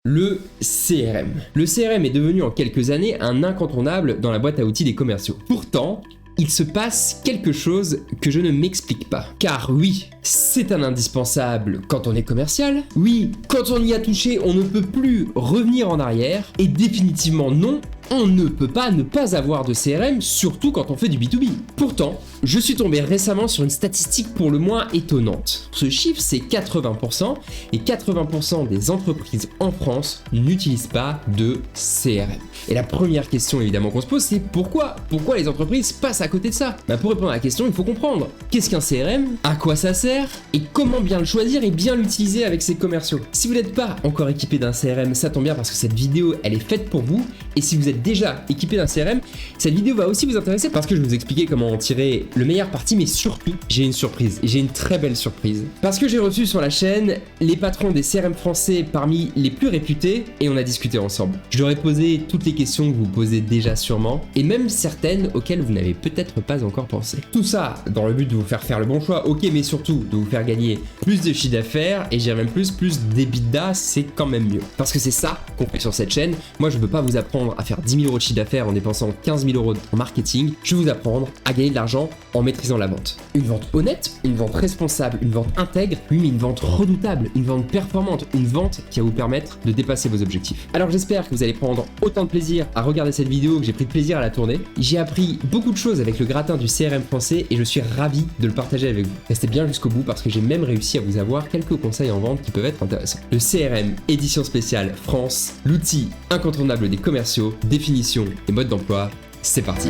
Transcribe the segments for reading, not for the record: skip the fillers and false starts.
Le CRM. Le CRM est devenu en quelques années un incontournable dans la boîte à outils des commerciaux. Pourtant, il se passe quelque chose que je ne m'explique pas. Car oui, c'est un indispensable quand on est commercial. Oui, quand on y a touché, on ne peut plus revenir en arrière. Et définitivement non, on ne peut pas ne pas avoir de CRM, surtout quand on fait du B2B. Pourtant, je suis tombé récemment sur une statistique pour le moins étonnante. Ce chiffre, c'est 80%, et 80% des entreprises en France n'utilisent pas de CRM. Et la première question évidemment qu'on se pose, c'est pourquoi les entreprises passent à côté de ça? Pour répondre à la question, il faut comprendre qu'est-ce qu'un CRM, à quoi ça sert, et comment bien le choisir et bien l'utiliser avec ses commerciaux. Si vous n'êtes pas encore équipé d'un CRM, ça tombe bien parce que cette vidéo, elle est faite pour vous, et si vous êtes déjà équipé d'un CRM, cette vidéo va aussi vous intéresser parce que je vais vous expliquer comment en tirer le meilleur parti, mais surtout, j'ai une surprise, et j'ai une très belle surprise. Parce que j'ai reçu sur la chaîne les patrons des CRM français parmi les plus réputés, et on a discuté ensemble. Je leur ai posé toutes les questions que vous posez déjà sûrement, et même certaines auxquelles vous n'avez peut-être pas encore pensé. Tout ça dans le but de vous faire le bon choix, ok, mais surtout de vous faire gagner plus de chiffre d'affaires, et j'irais même plus d'EBITDA, c'est quand même mieux. Parce que c'est ça qu'on fait sur cette chaîne. Moi, je veux pas vous apprendre à faire 10 000 euros de chiffre d'affaires en dépensant 15 000 euros en marketing, je vais vous apprendre à gagner de l'argent en maîtrisant la vente. Une vente honnête, une vente responsable, une vente intègre, oui, mais une vente redoutable, une vente performante, une vente qui va vous permettre de dépasser vos objectifs. Alors j'espère que vous allez prendre autant de plaisir à regarder cette vidéo que j'ai pris de plaisir à la tourner. J'ai appris beaucoup de choses avec le gratin du CRM français et je suis ravi de le partager avec vous. Restez bien jusqu'au bout parce que j'ai même réussi à vous avoir quelques conseils en vente qui peuvent être intéressants. Le CRM édition spéciale France, l'outil incontournable des commerciaux, définition et mode d'emploi, c'est parti.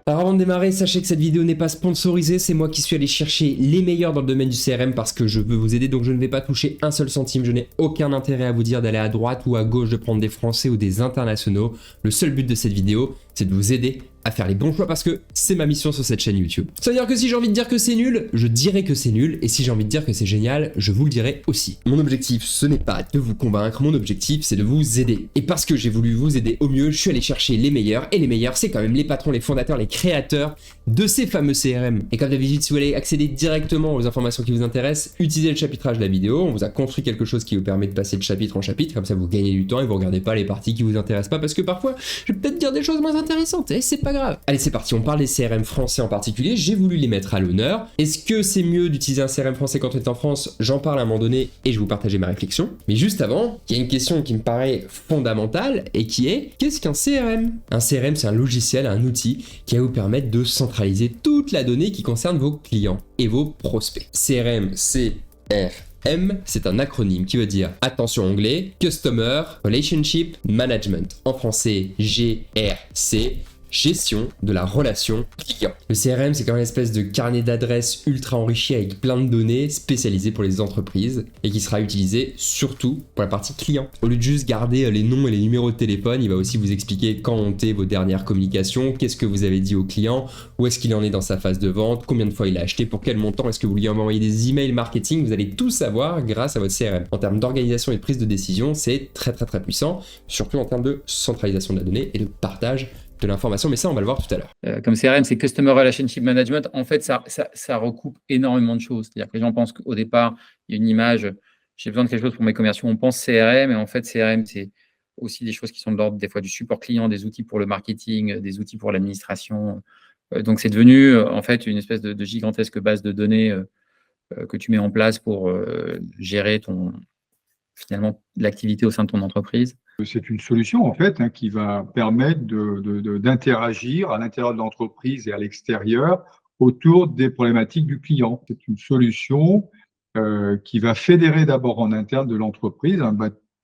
Alors avant de démarrer, sachez que cette vidéo n'est pas sponsorisée, c'est moi qui suis allé chercher les meilleurs dans le domaine du CRM parce que je veux vous aider, donc je ne vais pas toucher un seul centime, je n'ai aucun intérêt à vous dire d'aller à droite ou à gauche, de prendre des Français ou des internationaux. Le seul but de cette vidéo, c'est de vous aider à faire les bons choix parce que c'est ma mission sur cette chaîne YouTube. Ça veut dire que si j'ai envie de dire que c'est nul, je dirai que c'est nul, et si j'ai envie de dire que c'est génial, je vous le dirai aussi. Mon objectif, ce n'est pas de vous convaincre, mon objectif, c'est de vous aider. Et parce que j'ai voulu vous aider au mieux, je suis allé chercher les meilleurs, et les meilleurs, c'est quand même les patrons, les fondateurs, les créateurs de ces fameux CRM. Et comme d'habitude, si vous voulez accéder directement aux informations qui vous intéressent, utilisez le chapitrage de la vidéo, on vous a construit quelque chose qui vous permet de passer de chapitre en chapitre, comme ça vous gagnez du temps et vous regardez pas les parties qui vous intéressent pas, parce que parfois, je vais peut-être dire des choses moins intéressantes, et c'est pas grave. Allez, c'est parti, on parle des CRM français en particulier, j'ai voulu les mettre à l'honneur. Est-ce que c'est mieux d'utiliser un CRM français quand on est en France? J'en parle à un moment donné et je vais vous partager ma réflexion. Mais juste avant, il y a une question qui me paraît fondamentale et qui est, qu'est-ce qu'un CRM? Un CRM, c'est un logiciel, un outil qui va vous permettre de centraliser toute la donnée qui concerne vos clients et vos prospects. CRM, c'est un acronyme qui veut dire, attention anglais, Customer Relationship Management. En français, GRC. Gestion de la relation client. Le CRM, c'est quand même une espèce de carnet d'adresses ultra enrichi avec plein de données spécialisées pour les entreprises et qui sera utilisé surtout pour la partie client. Au lieu de juste garder les noms et les numéros de téléphone, il va aussi vous expliquer quand ont été vos dernières communications, qu'est-ce que vous avez dit au client, où est-ce qu'il en est dans sa phase de vente, combien de fois il a acheté, pour quel montant, est-ce que vous lui avez envoyé des emails marketing, vous allez tout savoir grâce à votre CRM. En termes d'organisation et de prise de décision, c'est très puissant, surtout en termes de centralisation de la donnée et de partage de l'information, mais ça on va le voir tout à l'heure. Comme CRM, c'est Customer Relationship Management. En fait, ça recoupe énormément de choses. C'est-à-dire que les gens pensent qu'au départ, il y a une image, j'ai besoin de quelque chose pour mes commerciaux, on pense CRM, et en fait, CRM, c'est aussi des choses qui sont de l'ordre des fois du support client, des outils pour le marketing, des outils pour l'administration. Donc, c'est devenu en fait une espèce de gigantesque base de données que tu mets en place pour gérer finalement l'activité au sein de ton entreprise. C'est une solution en fait qui va permettre d'interagir à l'intérieur de l'entreprise et à l'extérieur autour des problématiques du client. C'est une solution qui va fédérer d'abord en interne de l'entreprise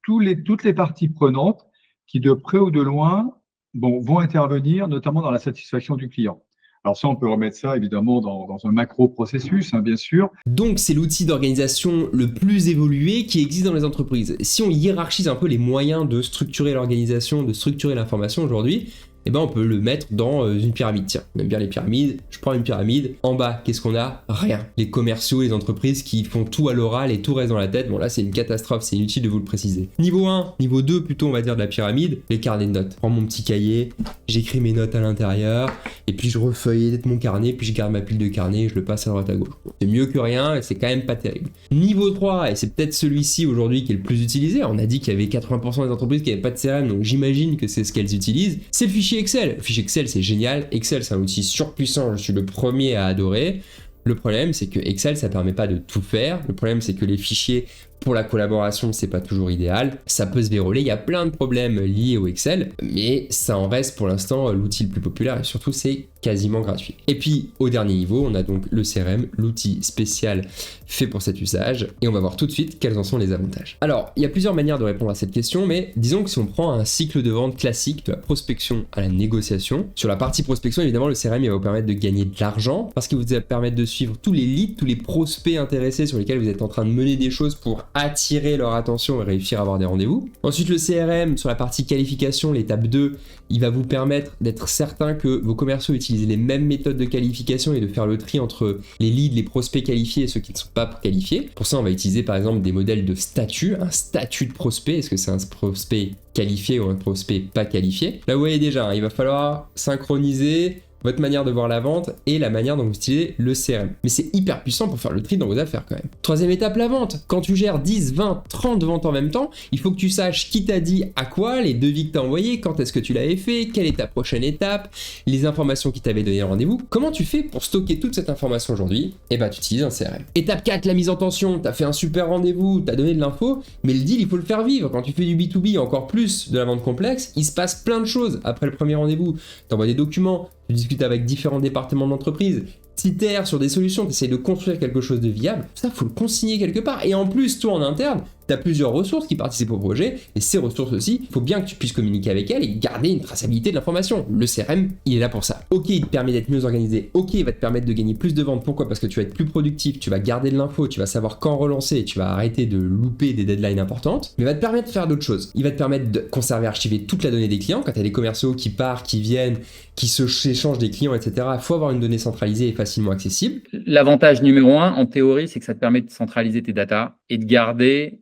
toutes les parties prenantes qui de près ou de loin vont intervenir notamment dans la satisfaction du client. Alors ça, on peut remettre ça évidemment dans un macro-processus, bien sûr. Donc c'est l'outil d'organisation le plus évolué qui existe dans les entreprises. Si on hiérarchise un peu les moyens de structurer l'organisation, de structurer l'information aujourd'hui, eh ben on peut le mettre dans une pyramide. Tiens, on aime bien les pyramides, je prends une pyramide, en bas, qu'est-ce qu'on a? Rien. Les commerciaux, les entreprises qui font tout à l'oral et tout reste dans la tête, bon là c'est une catastrophe, c'est inutile de vous le préciser. Niveau 1, niveau 2 plutôt on va dire de la pyramide, les carnets de notes. Je prends mon petit cahier, j'écris mes notes à l'intérieur, et puis je refeuillette mon carnet, puis je garde ma pile de carnet et je le passe à droite à gauche. C'est mieux que rien et c'est quand même pas terrible. Niveau 3, et c'est peut-être celui-ci aujourd'hui qui est le plus utilisé, on a dit qu'il y avait 80% des entreprises qui n'avaient pas de CRM, donc j'imagine que c'est ce qu'elles utilisent, c'est le fichier Excel. Le fichier Excel c'est génial, Excel c'est un outil surpuissant, je suis le premier à adorer. Le problème c'est que Excel ça permet pas de tout faire, le problème c'est que les fichiers pour la collaboration, c'est pas toujours idéal. Ça peut se verrouiller, il y a plein de problèmes liés au Excel, mais ça en reste pour l'instant l'outil le plus populaire et surtout c'est quasiment gratuit. Et puis au dernier niveau, on a donc le CRM, l'outil spécial fait pour cet usage, et on va voir tout de suite quels en sont les avantages. Alors, il y a plusieurs manières de répondre à cette question, mais disons que si on prend un cycle de vente classique de la prospection à la négociation, sur la partie prospection, évidemment, le CRM il va vous permettre de gagner de l'argent parce qu'il va vous permettre de suivre tous les leads, tous les prospects intéressés sur lesquels vous êtes en train de mener des choses pour attirer leur attention et réussir à avoir des rendez-vous. Ensuite, le CRM, sur la partie qualification, l'étape 2, il va vous permettre d'être certain que vos commerciaux utilisent les mêmes méthodes de qualification et de faire le tri entre les leads, les prospects qualifiés et ceux qui ne sont pas qualifiés. Pour ça, on va utiliser par exemple des modèles de statut, un statut de prospect. Est-ce que c'est un prospect qualifié ou un prospect pas qualifié? Là, vous voyez déjà, il va falloir synchroniser votre manière de voir la vente et la manière dont vous utilisez le CRM. Mais c'est hyper puissant pour faire le tri dans vos affaires quand même. Troisième étape, la vente. Quand tu gères 10, 20, 30 ventes en même temps, il faut que tu saches qui t'a dit à quoi, les devis que t'as envoyés, quand est-ce que tu l'avais fait, quelle est ta prochaine étape, les informations qui t'avaient donné le rendez-vous. Comment tu fais pour stocker toute cette information aujourd'hui? Eh ben, tu utilises un CRM. Étape 4, la mise en tension. T'as fait un super rendez-vous, t'as donné de l'info, mais le deal, il faut le faire vivre. Quand tu fais du B2B, encore plus de la vente complexe, il se passe plein de choses après le premier rendez-vous. T'envoies des documents, tu discutes avec différents départements de l'entreprise, t'itères sur des solutions, tu essaies de construire quelque chose de viable, ça faut le consigner quelque part. Et en plus, toi en interne, tu as plusieurs ressources qui participent au projet, et ces ressources aussi, il faut bien que tu puisses communiquer avec elles et garder une traçabilité de l'information. Le CRM, il est là pour ça. Ok, il te permet d'être mieux organisé, ok, il va te permettre de gagner plus de ventes. Pourquoi? Parce que tu vas être plus productif, tu vas garder de l'info, tu vas savoir quand relancer, tu vas arrêter de louper des deadlines importantes, mais il va te permettre de faire d'autres choses. Il va te permettre de conserver, archiver toute la donnée des clients. Quand tu as des commerciaux qui partent, qui viennent, qui s'échangent des clients, etc., il faut avoir une donnée centralisée et facilement accessible. L'avantage numéro 1, en théorie, c'est que ça te permet de centraliser tes datas et de garder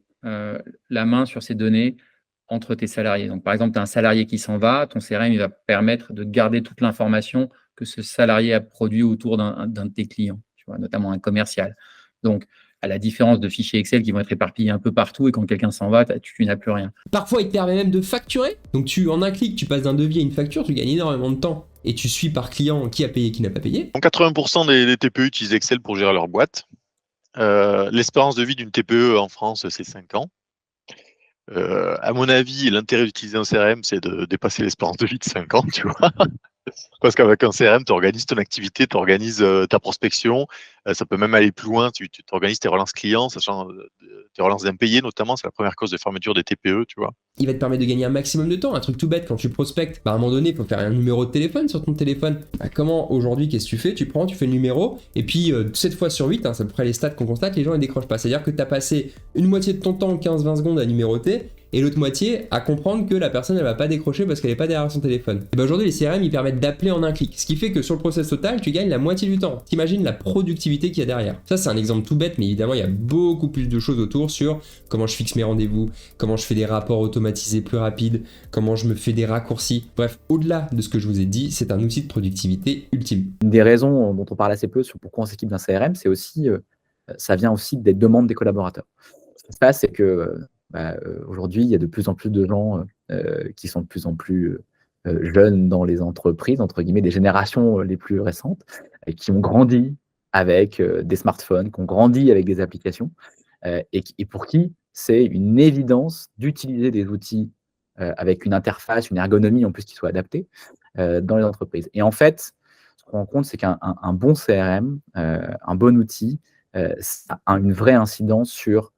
la main sur ces données entre tes salariés. Donc, par exemple, tu as un salarié qui s'en va, ton CRM il va permettre de garder toute l'information que ce salarié a produit autour d'un de tes clients, tu vois, notamment un commercial. Donc, à la différence de fichiers Excel qui vont être éparpillés un peu partout et quand quelqu'un s'en va, tu n'as plus rien. Parfois, il te permet même de facturer. Donc, en un clic, tu passes d'un devis à une facture, tu gagnes énormément de temps. Et tu suis par client qui a payé, qui n'a pas payé. 80% des TPE utilisent Excel pour gérer leur boîte. L'espérance de vie d'une TPE en France, c'est 5 ans. À mon avis, l'intérêt d'utiliser un CRM, c'est de dépasser l'espérance de vie de 5 ans, tu vois. Parce qu'avec un CRM, tu organises ton activité, tu organises ta prospection. Ça peut même aller plus loin. Tu organises tes relances clients, sachant tes relances d'impayés, notamment. C'est la première cause de fermeture des TPE, tu vois. Il va te permettre de gagner un maximum de temps. Un truc tout bête, quand tu prospectes, à un moment donné, il faut faire un numéro de téléphone sur ton téléphone. Comment aujourd'hui, qu'est-ce que tu fais? Tu prends, tu fais le numéro, et puis 7 fois sur 8, c'est à peu près les stats qu'on constate, les gens ne décrochent pas. C'est-à-dire que tu as passé une moitié de ton temps, 15-20 secondes à numéroter, et l'autre moitié à comprendre que la personne elle va pas décrocher parce qu'elle est pas derrière son téléphone. Et ben aujourd'hui les CRM ils permettent d'appeler en un clic, ce qui fait que sur le process total tu gagnes la moitié du temps. T'imagines la productivité qu'il y a derrière. Ça c'est un exemple tout bête, mais évidemment il y a beaucoup plus de choses autour sur comment je fixe mes rendez-vous, comment je fais des rapports automatisés plus rapides, comment je me fais des raccourcis. Bref, au-delà de ce que je vous ai dit, c'est un outil de productivité ultime. Une des raisons dont on parle assez peu sur pourquoi on s'équipe d'un CRM, c'est aussi ça vient aussi des demandes des collaborateurs. Ce qui se passe, c'est que aujourd'hui, il y a de plus en plus de gens qui sont de plus en plus jeunes dans les entreprises, entre guillemets, des générations les plus récentes, qui ont grandi avec des smartphones, qui ont grandi avec des applications, et pour qui c'est une évidence d'utiliser des outils avec une interface, une ergonomie en plus qui soit adaptée dans les entreprises. Et en fait, ce qu'on rend compte, c'est qu'un bon CRM, un bon outil, ça a une vraie incidence sur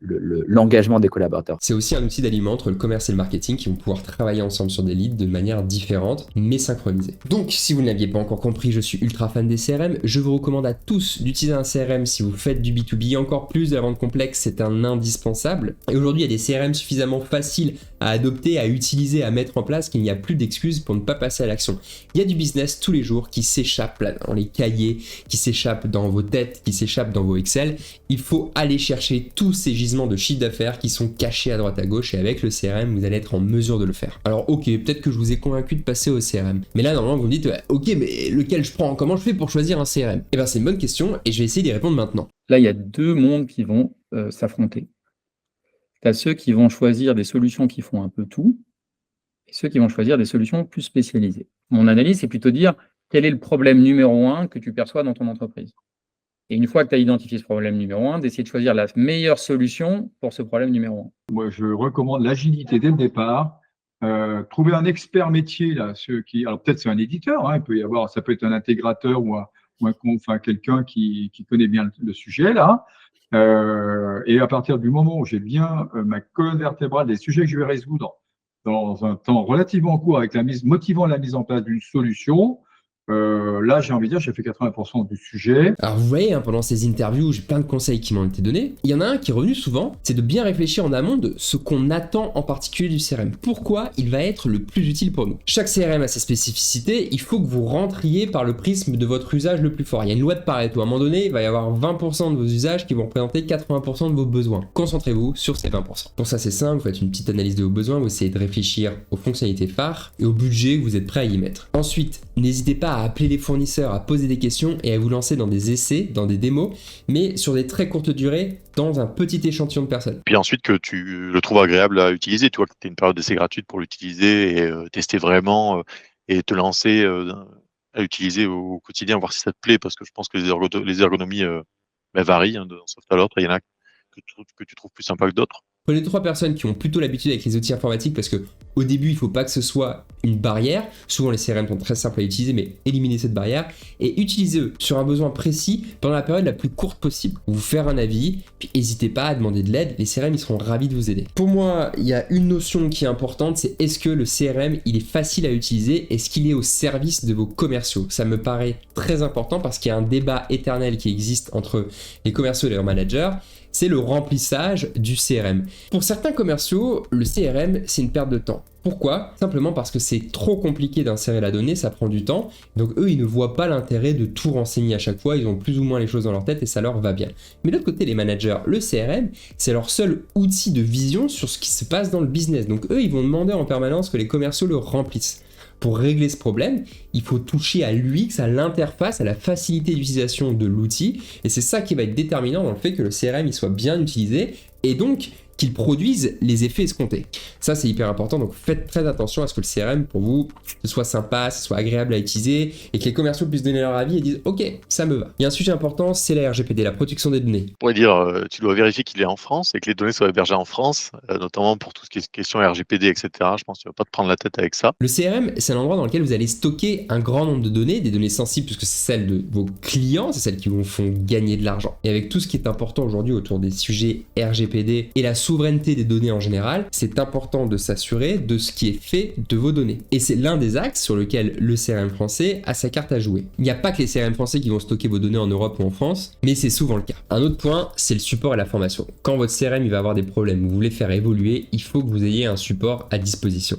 l'engagement des collaborateurs. C'est aussi un outil d'aliment entre le commerce et le marketing qui vont pouvoir travailler ensemble sur des leads de manière différente, mais synchronisée. Donc, si vous ne l'aviez pas encore compris, je suis ultra fan des CRM. Je vous recommande à tous d'utiliser un CRM si vous faites du B2B. Encore plus de la vente complexe, c'est un indispensable. Et aujourd'hui, il y a des CRM suffisamment faciles à adopter, à utiliser, à mettre en place qu'il n'y a plus d'excuses pour ne pas passer à l'action. Il y a du business tous les jours qui s'échappe là dans les cahiers, qui s'échappe dans vos têtes, qui s'échappe dans vos Excel. Il faut aller chercher tous ces gisements de chiffre d'affaires qui sont cachés à droite à gauche et avec le CRM, vous allez être en mesure de le faire. Alors ok, peut-être que je vous ai convaincu de passer au CRM. Mais là, normalement, vous me dites, ok, mais lequel je prends? Comment je fais pour choisir un CRM? Eh bien, c'est une bonne question et je vais essayer d'y répondre maintenant. Là, il y a deux mondes qui vont s'affronter. Tu as ceux qui vont choisir des solutions qui font un peu tout et ceux qui vont choisir des solutions plus spécialisées. Mon analyse, c'est plutôt dire quel est le problème numéro 1 que tu perçois dans ton entreprise. Et une fois que tu as identifié ce problème numéro 1, d'essayer de choisir la meilleure solution pour ce problème numéro 1. Moi, je recommande l'agilité dès le départ. Trouver un expert métier, là, alors peut-être c'est un éditeur, hein, il peut y avoir, ça peut être un intégrateur enfin quelqu'un qui connaît bien le sujet là. Et à partir du moment où j'ai bien ma colonne vertébrale des sujets que je vais résoudre dans un temps relativement court avec motivant la mise en place d'une solution, là, j'ai envie de dire, j'ai fait 80% du sujet. Alors vous voyez, pendant ces interviews, j'ai plein de conseils qui m'ont été donnés. Il y en a un qui est revenu souvent, c'est de bien réfléchir en amont de ce qu'on attend en particulier du CRM. Pourquoi il va être le plus utile pour nous? Chaque CRM a ses spécificités, il faut que vous rentriez par le prisme de votre usage le plus fort. Il y a une loi de Pareto, à un moment donné, il va y avoir 20% de vos usages qui vont représenter 80% de vos besoins. Concentrez-vous sur ces 20%. Pour ça, c'est simple, vous faites une petite analyse de vos besoins, vous essayez de réfléchir aux fonctionnalités phares et au budget que vous êtes prêt à y mettre. Ensuite, n'hésitez pas à appeler les fournisseurs, à poser des questions et à vous lancer dans des essais, dans des démos, mais sur des très courtes durées, dans un petit échantillon de personnes. Puis ensuite que tu le trouves agréable à utiliser, tu vois que tu as une période d'essai gratuite pour l'utiliser et tester vraiment et te lancer à l'utiliser au quotidien, voir si ça te plaît, parce que je pense que les ergonomies varient d'un soft à l'autre, et il y en a que tu trouves plus sympa que d'autres. Prenez 3 personnes qui ont plutôt l'habitude avec les outils informatiques parce que au début, il ne faut pas que ce soit une barrière. Souvent, les CRM sont très simples à utiliser, mais éliminez cette barrière et utilisez-eux sur un besoin précis pendant la période la plus courte possible. Vous faire un avis, puis n'hésitez pas à demander de l'aide. Les CRM, ils seront ravis de vous aider. Pour moi, il y a une notion qui est importante, c'est est-ce que le CRM, il est facile à utiliser? Est-ce qu'il est au service de vos commerciaux? Ça me paraît très important parce qu'il y a un débat éternel qui existe entre les commerciaux et leurs managers. C'est le remplissage du CRM. Pour certains commerciaux, le CRM, c'est une perte de temps. Pourquoi? Simplement parce que c'est trop compliqué d'insérer la donnée, ça prend du temps. Donc eux, ils ne voient pas l'intérêt de tout renseigner à chaque fois, ils ont plus ou moins les choses dans leur tête et ça leur va bien. Mais de l'autre côté, les managers, le CRM, c'est leur seul outil de vision sur ce qui se passe dans le business. Donc eux, ils vont demander en permanence que les commerciaux le remplissent. Pour régler ce problème, il faut toucher à l'UX, à l'interface, à la facilité d'utilisation de l'outil. Et c'est ça qui va être déterminant dans le fait que le CRM il soit bien utilisé et donc qu'ils produisent les effets escomptés. Ça, c'est hyper important. Donc, faites très attention à ce que le CRM, pour vous, ce soit sympa, ce soit agréable à utiliser et que les commerciaux puissent donner leur avis et disent « Ok, ça me va ». Il y a un sujet important, c'est la RGPD, la protection des données. On pourrait dire, tu dois vérifier qu'il est en France et que les données soient hébergées en France, notamment pour tout ce qui est question RGPD, etc. Je pense que tu ne vas pas te prendre la tête avec ça. Le CRM, c'est un endroit dans lequel vous allez stocker un grand nombre de données, des données sensibles puisque c'est celles de vos clients, c'est celles qui vous font gagner de l'argent. Et avec tout ce qui est important aujourd'hui autour des sujets RGPD et la souveraineté des données en général, c'est important de s'assurer de ce qui est fait de vos données. Et c'est l'un des axes sur lequel le CRM français a sa carte à jouer. Il n'y a pas que les CRM français qui vont stocker vos données en Europe ou en France, mais c'est souvent le cas. Un autre point, c'est le support et la formation. Quand votre CRM il va avoir des problèmes, vous voulez faire évoluer, il faut que vous ayez un support à disposition.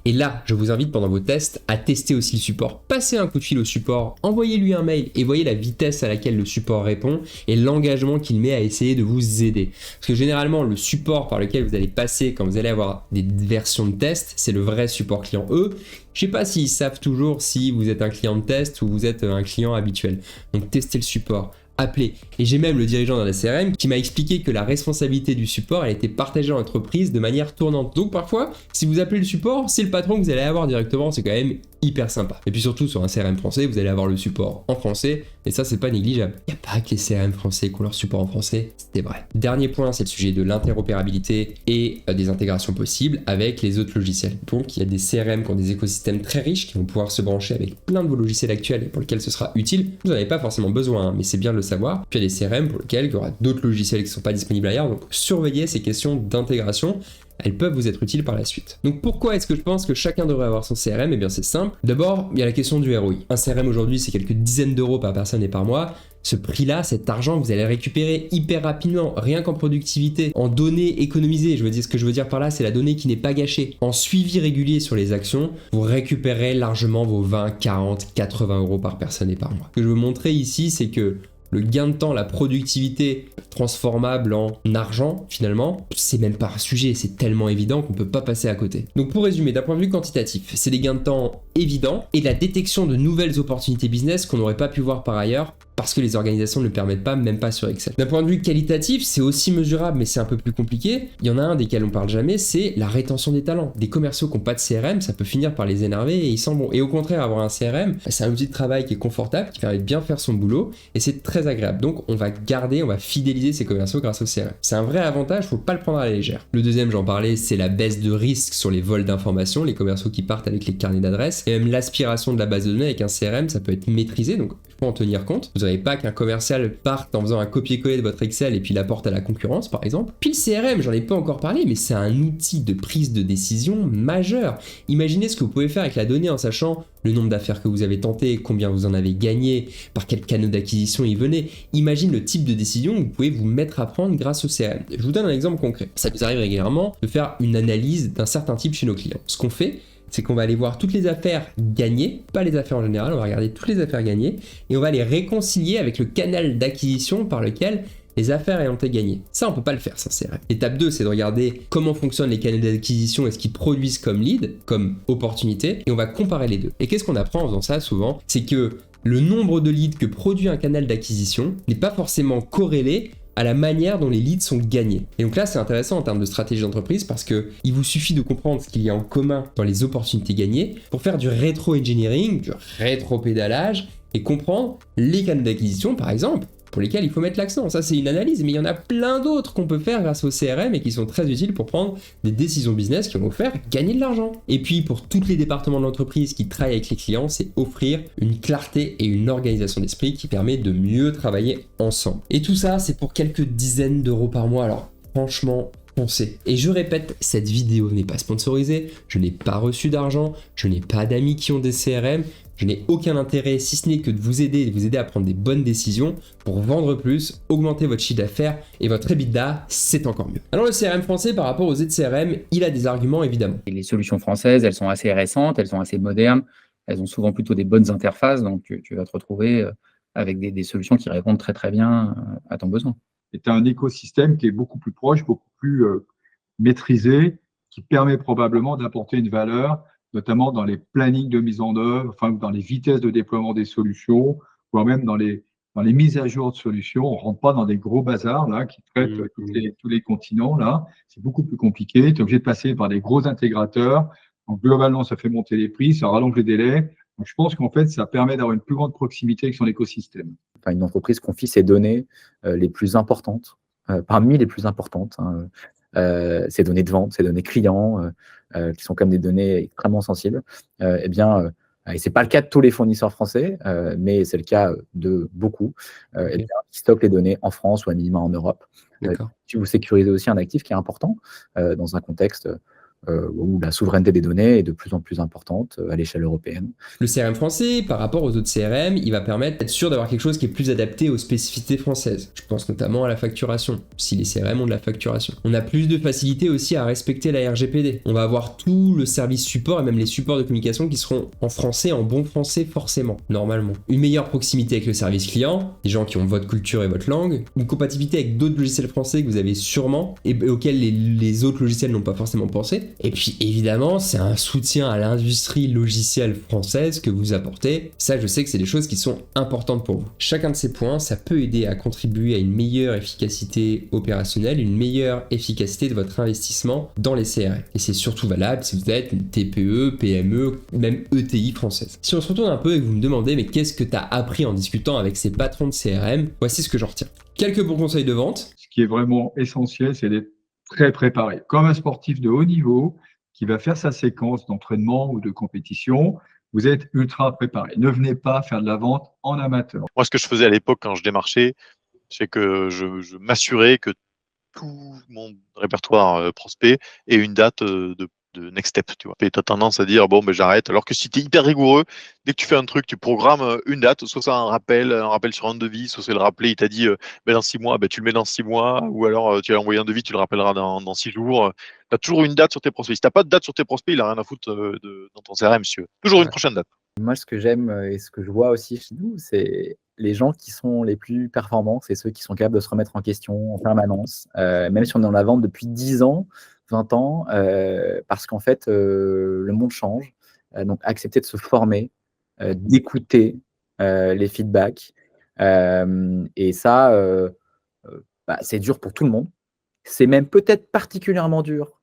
Et là, je vous invite pendant vos tests à tester aussi le support. Passez un coup de fil au support, envoyez-lui un mail et voyez la vitesse à laquelle le support répond et l'engagement qu'il met à essayer de vous aider. Parce que généralement, le support par lequel vous allez passer quand vous allez avoir des versions de test, c'est le vrai support client. Eux, je sais pas s'ils savent toujours si vous êtes un client de test ou vous êtes un client habituel. Donc testez le support, appelez. Et j'ai même le dirigeant dans la CRM qui m'a expliqué que la responsabilité du support, elle était partagée dans l'entreprise de manière tournante. Donc parfois, si vous appelez le support, c'est le patron que vous allez avoir directement, c'est quand même hyper sympa. Et puis surtout, sur un CRM français, vous allez avoir le support en français, et ça, c'est pas négligeable. Il n'y a pas que les CRM français qui ont leur support en français, c'est vrai. Dernier point, c'est le sujet de l'interopérabilité et des intégrations possibles avec les autres logiciels. Donc, il y a des CRM qui ont des écosystèmes très riches, qui vont pouvoir se brancher avec plein de vos logiciels actuels et pour lesquels ce sera utile. Vous n'en avez pas forcément besoin, hein, mais c'est bien de le savoir. Puis il y a des CRM pour lesquels il y aura d'autres logiciels qui ne sont pas disponibles ailleurs, donc surveillez ces questions d'intégration. Elles peuvent vous être utiles par la suite. Donc pourquoi est-ce que je pense que chacun devrait avoir son CRM? Eh bien c'est simple. D'abord, il y a la question du ROI. Un CRM aujourd'hui, c'est quelques dizaines d'euros par personne et par mois. Ce prix-là, cet argent, vous allez le récupérer hyper rapidement, rien qu'en productivité, en données économisées. Ce que je veux dire par là, c'est la donnée qui n'est pas gâchée. En suivi régulier sur les actions, vous récupérez largement vos 20, 40, 80 euros par personne et par mois. Ce que je veux montrer ici, c'est que le gain de temps, la productivité transformable en argent, finalement, c'est même pas un sujet, c'est tellement évident qu'on peut pas passer à côté. Donc pour résumer, d'un point de vue quantitatif, c'est des gains de temps évidents et la détection de nouvelles opportunités business qu'on n'aurait pas pu voir par ailleurs parce que les organisations ne le permettent pas, même pas sur Excel. D'un point de vue qualitatif, c'est aussi mesurable, mais c'est un peu plus compliqué. Il y en a un desquels on parle jamais, c'est la rétention des talents. Des commerciaux qui n'ont pas de CRM, ça peut finir par les énerver et ils s'en vont. Et au contraire, avoir un CRM, c'est un outil de travail qui est confortable, qui permet de bien faire son boulot et c'est très agréable. Donc on va fidéliser ces commerciaux grâce au CRM. C'est un vrai avantage, faut pas le prendre à la légère. Le deuxième, j'en parlais, c'est la baisse de risque sur les vols d'informations, les commerciaux qui partent avec les carnets d'adresses et même l'aspiration de la base de données avec un CRM, ça peut être maîtrisé, donc il faut en tenir compte. Vous n'avez pas qu'un commercial parte en faisant un copier-coller de votre Excel et puis l'apporte à la concurrence, par exemple. Puis le CRM, j'en ai pas encore parlé, mais c'est un outil de prise de décision majeur. Imaginez ce que vous pouvez faire avec la donnée en sachant le nombre d'affaires que vous avez tentées, combien vous en avez gagné, par quel canal d'acquisition il venait. Imagine le type de décision que vous pouvez vous mettre à prendre grâce au CRM. Je vous donne un exemple concret. Ça nous arrive régulièrement de faire une analyse d'un certain type chez nos clients. Ce qu'on fait, c'est qu'on va aller voir toutes les affaires gagnées, pas les affaires en général, on va regarder toutes les affaires gagnées et on va les réconcilier avec le canal d'acquisition par lequel les affaires ayant été gagnées. Ça, on peut pas le faire sans CRM. Étape 2, c'est de regarder comment fonctionnent les canaux d'acquisition et ce qu'ils produisent comme lead, comme opportunité, et on va comparer les deux. Et qu'est-ce qu'on apprend en faisant ça souvent? C'est que le nombre de leads que produit un canal d'acquisition n'est pas forcément corrélé à la manière dont les leads sont gagnés. Et donc là, c'est intéressant en termes de stratégie d'entreprise parce que il vous suffit de comprendre ce qu'il y a en commun dans les opportunités gagnées pour faire du rétro-engineering, du rétro-pédalage et comprendre les canaux d'acquisition, par exemple, pour lesquels il faut mettre l'accent. Ça, c'est une analyse, mais il y en a plein d'autres qu'on peut faire grâce au CRM et qui sont très utiles pour prendre des décisions business qui vont vous faire gagner de l'argent. Et puis, pour tous les départements de l'entreprise qui travaillent avec les clients, c'est offrir une clarté et une organisation d'esprit qui permet de mieux travailler ensemble. Et tout ça, c'est pour quelques dizaines d'euros par mois. Alors, franchement, pensez. Et je répète, cette vidéo n'est pas sponsorisée, je n'ai pas reçu d'argent, je n'ai pas d'amis qui ont des CRM, je n'ai aucun intérêt, si ce n'est que de vous aider à prendre des bonnes décisions pour vendre plus, augmenter votre chiffre d'affaires et votre EBITDA, c'est encore mieux. Alors le CRM français par rapport aux autres CRM, il a des arguments évidemment. Et les solutions françaises, elles sont assez récentes, elles sont assez modernes, elles ont souvent plutôt des bonnes interfaces, donc tu vas te retrouver avec des solutions qui répondent très très bien à ton besoin. Et tu as un écosystème qui est beaucoup plus proche, beaucoup plus maîtrisé, qui permet probablement d'apporter une valeur, notamment dans les plannings de mise en œuvre, enfin dans les vitesses de déploiement des solutions, voire même dans les mises à jour de solutions. On ne rentre pas dans des gros bazars là qui traitent tous les continents. Là, c'est beaucoup plus compliqué. Tu es obligé de passer par des gros intégrateurs. Donc, globalement, ça fait monter les prix, ça rallonge les délais. Donc, je pense qu'en fait, ça permet d'avoir une plus grande proximité avec son écosystème. Enfin, une entreprise confie ses données les plus importantes, parmi les plus importantes, ses données de vente, ses données clients, qui sont comme des données extrêmement sensibles, eh bien, et ce n'est pas le cas de tous les fournisseurs français, mais c'est le cas de beaucoup, eh bien, qui stockent les données en France ou à minima en Europe. Si vous sécurisez aussi un actif qui est important dans un contexte où la souveraineté des données est de plus en plus importante à l'échelle européenne. Le CRM français, par rapport aux autres CRM, il va permettre d'être sûr d'avoir quelque chose qui est plus adapté aux spécificités françaises. Je pense notamment à la facturation, si les CRM ont de la facturation. On a plus de facilité aussi à respecter la RGPD. On va avoir tout le service support et même les supports de communication qui seront en français, en bon français forcément, normalement. Une meilleure proximité avec le service client, des gens qui ont votre culture et votre langue, une compatibilité avec d'autres logiciels français que vous avez sûrement et auxquels les autres logiciels n'ont pas forcément pensé. français. Et puis évidemment, c'est un soutien à l'industrie logicielle française que vous apportez. Ça, je sais que c'est des choses qui sont importantes pour vous. Chacun de ces points, ça peut aider à contribuer à une meilleure efficacité opérationnelle, une meilleure efficacité de votre investissement dans les CRM. Et c'est surtout valable si vous êtes une TPE, PME, même ETI française. Si on se retourne un peu et que vous me demandez, mais qu'est-ce que tu as appris en discutant avec ces patrons de CRM, voici ce que j'en retiens. Quelques bons conseils de vente. Ce qui est vraiment essentiel, c'est d'être très préparé. Comme un sportif de haut niveau qui va faire sa séquence d'entraînement ou de compétition, vous êtes ultra préparé. Ne venez pas faire de la vente en amateur. Moi, ce que je faisais à l'époque quand je démarchais, c'est que je m'assurais que tout mon répertoire prospect ait une date de next step, tu vois. Et tu as tendance à dire, bon, ben j'arrête. Alors que si tu es hyper rigoureux, dès que tu fais un truc, tu programmes une date, soit c'est un rappel sur un devis, soit c'est le rappeler, il t'a dit, ben dans 6 mois, ben tu le mets dans 6 mois, ou alors tu as envoyé un devis, tu le rappelleras dans 6 jours. Tu as toujours une date sur tes prospects. Si tu n'as pas de date sur tes prospects, il n'a rien à foutre dans ton CRM, monsieur. Toujours une prochaine date. Moi, ce que j'aime et ce que je vois aussi chez nous, c'est les gens qui sont les plus performants, c'est ceux qui sont capables de se remettre en question en permanence, même si on est dans la vente depuis 10 ans, 20 ans, parce qu'en fait, le monde change. Donc, accepter de se former, d'écouter les feedbacks. Et ça, c'est dur pour tout le monde. C'est même peut-être particulièrement dur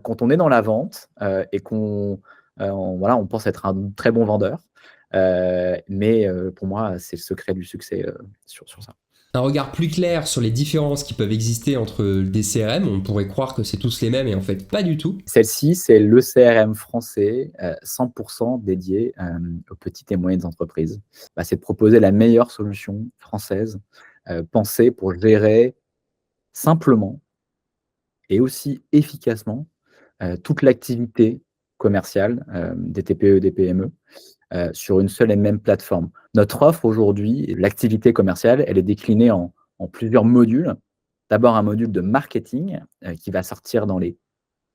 quand on est dans la vente et qu'on on pense être un très bon vendeur. Mais pour moi, c'est le secret du succès sur ça. Un regard plus clair sur les différences qui peuvent exister entre des CRM, on pourrait croire que c'est tous les mêmes et en fait pas du tout. Celle-ci, c'est le CRM français 100% dédié aux petites et moyennes entreprises. C'est de proposer la meilleure solution française pensée pour gérer simplement et aussi efficacement toute l'activité commerciale des TPE et des PME sur une seule et même plateforme. Notre offre aujourd'hui, l'activité commerciale, elle est déclinée en plusieurs modules. D'abord un module de marketing qui va sortir dans les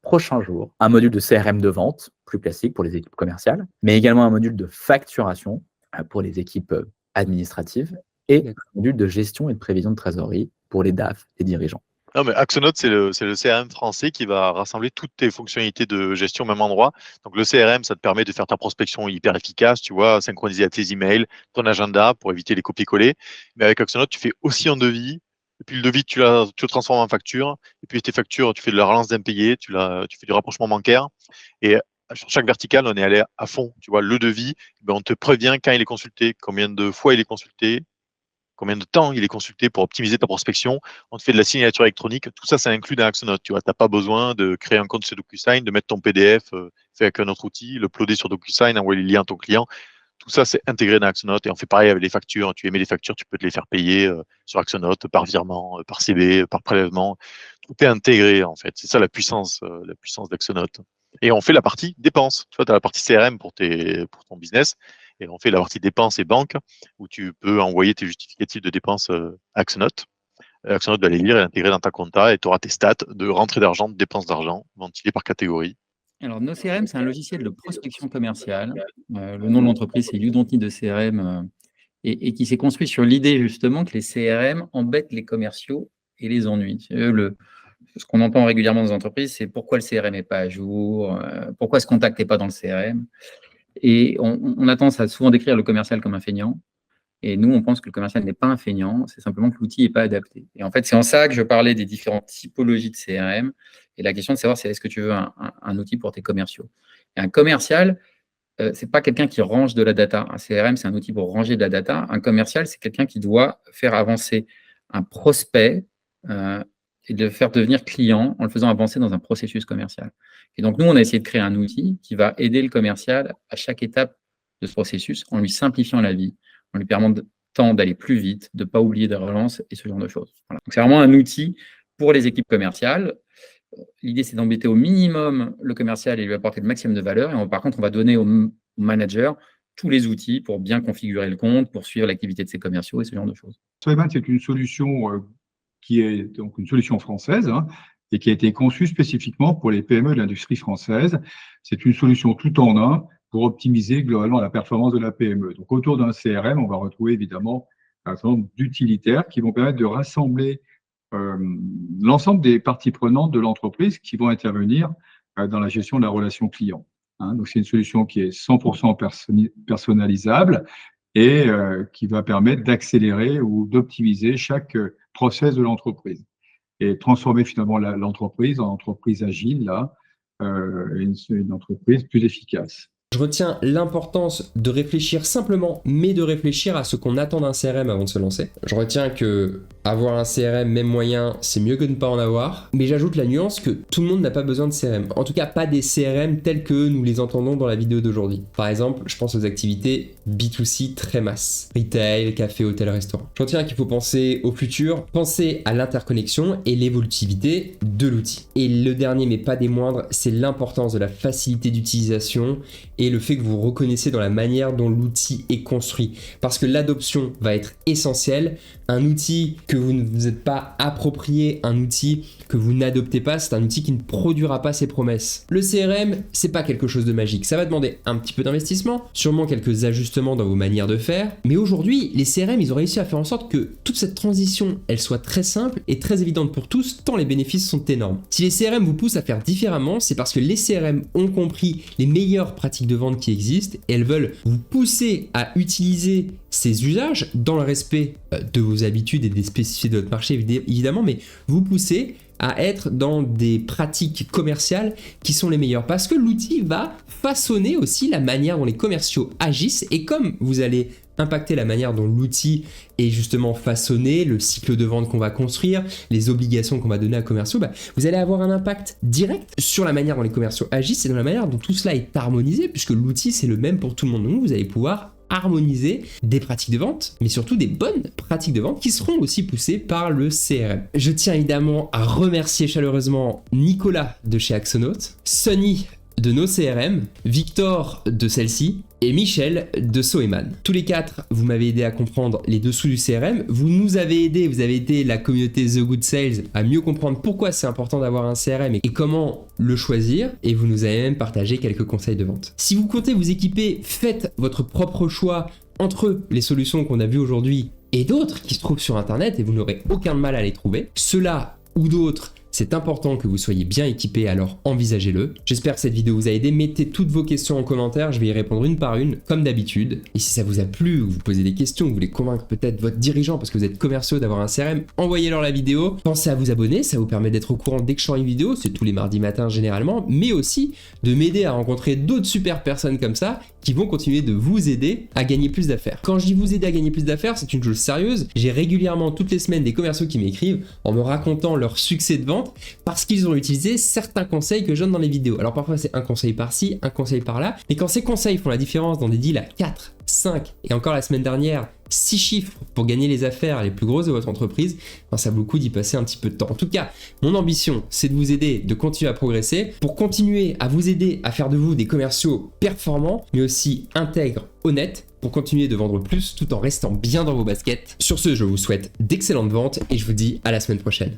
prochains jours, un module de CRM de vente, plus classique pour les équipes commerciales, mais également un module de facturation pour les équipes administratives et un module de gestion et de prévision de trésorerie pour les DAF, les dirigeants. Non, mais Axonote, c'est le CRM français qui va rassembler toutes tes fonctionnalités de gestion au même endroit. Donc, le CRM, ça te permet de faire ta prospection hyper efficace, tu vois, synchroniser à tes emails, ton agenda pour éviter les copier-coller. Mais avec Axonote, tu fais aussi un devis. Et puis, le devis, tu le transformes en facture. Et puis, tes factures, tu fais de la relance d'impayés, tu fais du rapprochement bancaire. Et sur chaque verticale, on est allé à fond. Tu vois, le devis, on te prévient quand il est consulté, combien de fois il est consulté, combien de temps il est consulté pour optimiser ta prospection. On te fait de la signature électronique. Tout ça, c'est inclus dans Axonote. Tu vois, t'as pas besoin de créer un compte sur DocuSign, de mettre ton PDF fait avec un autre outil, l'uploader sur DocuSign, envoyer les liens à ton client. Tout ça, c'est intégré dans Axonote et on fait pareil avec les factures. Tu émets les factures, tu peux te les faire payer sur Axonote par virement, par CB, par prélèvement. Tout est intégré, en fait. C'est ça la puissance d'Axonote. Et on fait la partie dépenses. Tu vois, tu as la partie CRM pour ton business. Et on fait la partie dépenses et banques où tu peux envoyer tes justificatifs de dépenses à Axonote. Axonote va les lire et l'intégrer dans ta compta et tu auras tes stats de rentrée d'argent, de dépenses d'argent, ventilées par catégorie. Alors, nos CRM, c'est un logiciel de prospection commerciale. Le nom de l'entreprise, c'est Udonti de CRM et qui s'est construit sur l'idée justement que les CRM embêtent les commerciaux et les ennuient. Ce qu'on entend régulièrement dans les entreprises, c'est pourquoi le CRM n'est pas à jour, pourquoi ce contact n'est pas dans le CRM. Et on a tendance à souvent décrire le commercial comme un feignant. Et nous, on pense que le commercial n'est pas un feignant, c'est simplement que l'outil n'est pas adapté. Et en fait, c'est en ça que je parlais des différentes typologies de CRM. Et la question de savoir, c'est est-ce que tu veux un outil pour tes commerciaux. Et un commercial, c'est pas quelqu'un qui range de la data. Un CRM, c'est un outil pour ranger de la data. Un commercial, c'est quelqu'un qui doit faire avancer un prospect et de le faire devenir client en le faisant avancer dans un processus commercial. Et donc, nous, on a essayé de créer un outil qui va aider le commercial à chaque étape de ce processus en lui simplifiant la vie, en lui permettant d'aller plus vite, de ne pas oublier des relances et ce genre de choses. Voilà. Donc, c'est vraiment un outil pour les équipes commerciales. L'idée, c'est d'embêter au minimum le commercial et lui apporter le maximum de valeur. Et par contre, on va donner au manager tous les outils pour bien configurer le compte, pour suivre l'activité de ses commerciaux et ce genre de choses. Soyman, c'est une solution qui est donc une solution française et qui a été conçue spécifiquement pour les PME de l'industrie française. C'est une solution tout en un pour optimiser globalement la performance de la PME. Donc, autour d'un CRM, on va retrouver évidemment un certain nombre d'utilitaires qui vont permettre de rassembler l'ensemble des parties prenantes de l'entreprise qui vont intervenir dans la gestion de la relation client. Hein. Donc, c'est une solution qui est 100% personnalisable et qui va permettre d'accélérer ou d'optimiser chaque process de l'entreprise et transformer finalement l'entreprise en entreprise agile, là, une entreprise plus efficace. Je retiens l'importance de réfléchir simplement, mais de réfléchir à ce qu'on attend d'un CRM avant de se lancer. Je retiens que avoir un CRM même moyen, c'est mieux que de ne pas en avoir. Mais j'ajoute la nuance que tout le monde n'a pas besoin de CRM. En tout cas, pas des CRM tels que nous les entendons dans la vidéo d'aujourd'hui. Par exemple, je pense aux activités B2C très masse. Retail, café, hôtel, restaurant. Je retiens qu'il faut penser au futur, penser à l'interconnexion et l'évolutivité de l'outil. Et le dernier, mais pas des moindres, c'est l'importance de la facilité d'utilisation et le fait que vous reconnaissez dans la manière dont l'outil est construit. Parce que l'adoption va être essentielle. Un outil que vous ne vous êtes pas approprié, un outil que vous n'adoptez pas, c'est un outil qui ne produira pas ses promesses. Le CRM, c'est pas quelque chose de magique. Ça va demander un petit peu d'investissement, sûrement quelques ajustements dans vos manières de faire. Mais aujourd'hui, les CRM, ils ont réussi à faire en sorte que toute cette transition, elle soit très simple et très évidente pour tous, tant les bénéfices sont énormes. Si les CRM vous poussent à faire différemment, c'est parce que les CRM ont compris les meilleures pratiques de vente qui existent et elles veulent vous pousser à utiliser ces usages dans le respect de vos habitudes et des spécificités de votre marché évidemment, mais vous pousser à être dans des pratiques commerciales qui sont les meilleures parce que l'outil va façonner aussi la manière dont les commerciaux agissent et comme vous allez impacter la manière dont l'outil est justement façonné, le cycle de vente qu'on va construire, les obligations qu'on va donner à commerciaux, vous allez avoir un impact direct sur la manière dont les commerciaux agissent et dans la manière dont tout cela est harmonisé puisque l'outil c'est le même pour tout le monde. Donc vous allez pouvoir harmoniser des pratiques de vente, mais surtout des bonnes pratiques de vente qui seront aussi poussées par le CRM. Je tiens évidemment à remercier chaleureusement Nicolas de chez Axonote, Sonny de nos CRM, Victor de celle-ci et Michel de Soeman. Tous les quatre, vous m'avez aidé à comprendre les dessous du CRM, vous nous avez aidé, vous avez aidé la communauté The Good Sales à mieux comprendre pourquoi c'est important d'avoir un CRM et comment le choisir, et vous nous avez même partagé quelques conseils de vente. Si vous comptez vous équiper, faites votre propre choix entre les solutions qu'on a vues aujourd'hui et d'autres qui se trouvent sur internet et vous n'aurez aucun mal à les trouver. Ceux-là ou d'autres, c'est important que vous soyez bien équipé, alors envisagez-le. J'espère que cette vidéo vous a aidé. Mettez toutes vos questions en commentaire, je vais y répondre une par une, comme d'habitude. Et si ça vous a plu, ou vous posez des questions, vous voulez convaincre peut-être votre dirigeant parce que vous êtes commerciaux d'avoir un CRM, envoyez-leur la vidéo. Pensez à vous abonner, ça vous permet d'être au courant dès que je sors une vidéo, c'est tous les mardis matins généralement, mais aussi de m'aider à rencontrer d'autres super personnes comme ça qui vont continuer de vous aider à gagner plus d'affaires. Quand je dis vous aider à gagner plus d'affaires, c'est une chose sérieuse. J'ai régulièrement toutes les semaines des commerciaux qui m'écrivent en me racontant leur succès de vente parce qu'ils ont utilisé certains conseils que je donne dans les vidéos. Alors parfois c'est un conseil par-ci, un conseil par-là, mais quand ces conseils font la différence dans des deals à 4, 5 et encore la semaine dernière 6 chiffres pour gagner les affaires les plus grosses de votre entreprise, ça vaut le coup d'y passer un petit peu de temps. En tout cas, mon ambition, c'est de vous aider, de continuer à progresser, pour continuer à vous aider à faire de vous des commerciaux performants, mais aussi intègres, honnêtes, pour continuer de vendre plus tout en restant bien dans vos baskets. Sur ce, je vous souhaite d'excellentes ventes et je vous dis à la semaine prochaine.